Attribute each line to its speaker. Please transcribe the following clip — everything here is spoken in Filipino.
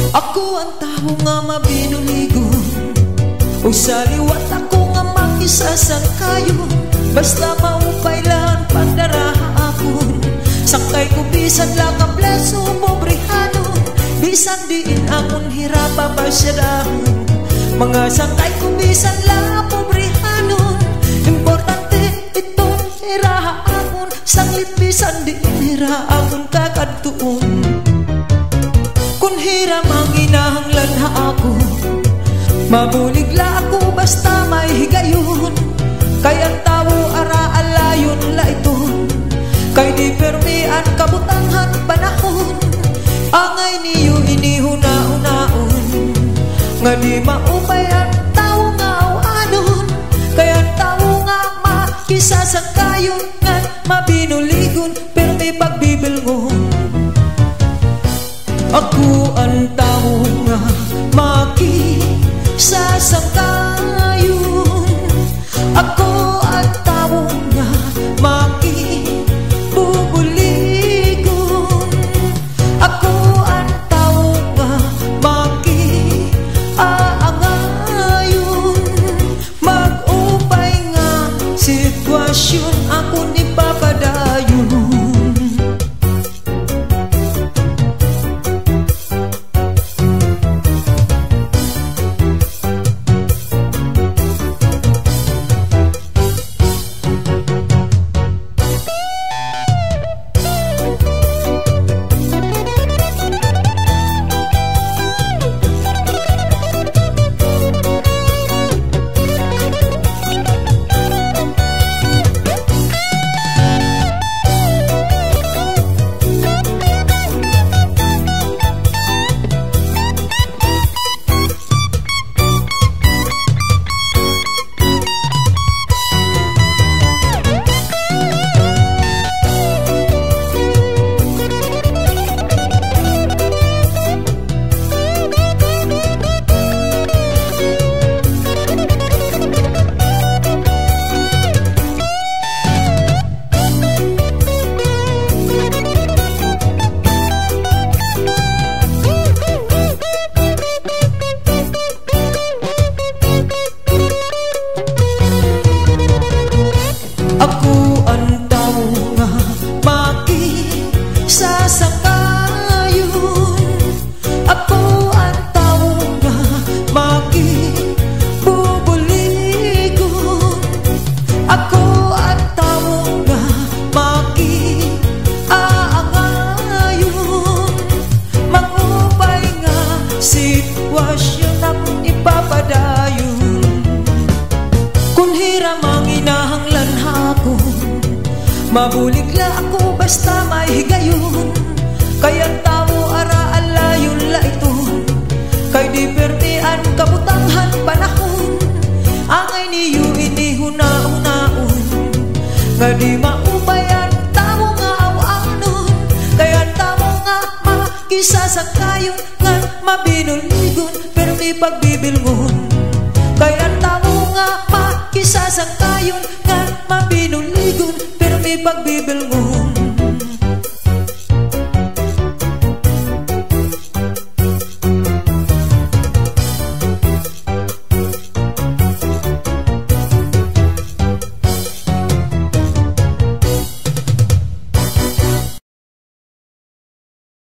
Speaker 1: Ako ang tao nga mabinuligon, o sa liwat ako nga makisasangkayon. Basta maupay lang pandaraha akon, sakay ko bisan lang ang bleso pobrehano. Bisan diin akon hirapa pa siya dahon, mga sakay ko bisan lang pobrehano. Importante itong hiraha akon, sanglit bisan diin hira akon kakadtuon. Kung hira manginahanglan ha ako, mabuligla ako basta may higayon. Kaya ang tao ara alayon la ito, kay di permian kabutanghan panahon. Angay niyo inihuna-unaon, nga di maupay ang tao nga awanon. Kaya ang tao nga makisasangkayon, nga mabinuligon pero may pagbibilngon. Ako ang tao nga makisasangkayon, ako ang tao nga makibubuligon, ako ang tao nga makiaangayon. Mag-upay nga sitwasyon ako ni papadayon. Ako ang tao nga makisasangkayon, ako ang tao nga makibubuligon, ako ang tao nga makiaangayon. Mangupay nga sitwasyon akong ipapadayon. Kung hira manginahanglan ako, mabuligla ako basta may higayon. Kaya tao ara alayon la ito, kay di permian kabutanghan panahon. Angay niyo inihuna-unaon, nga di maupay ang tao nga awanon. Kaya tao nga makisasangkayon, nga mabinuligon pero may pagbibilngon. Kaya tao nga makisasangkayon, nga mabinuligon pero may pagbibilngon.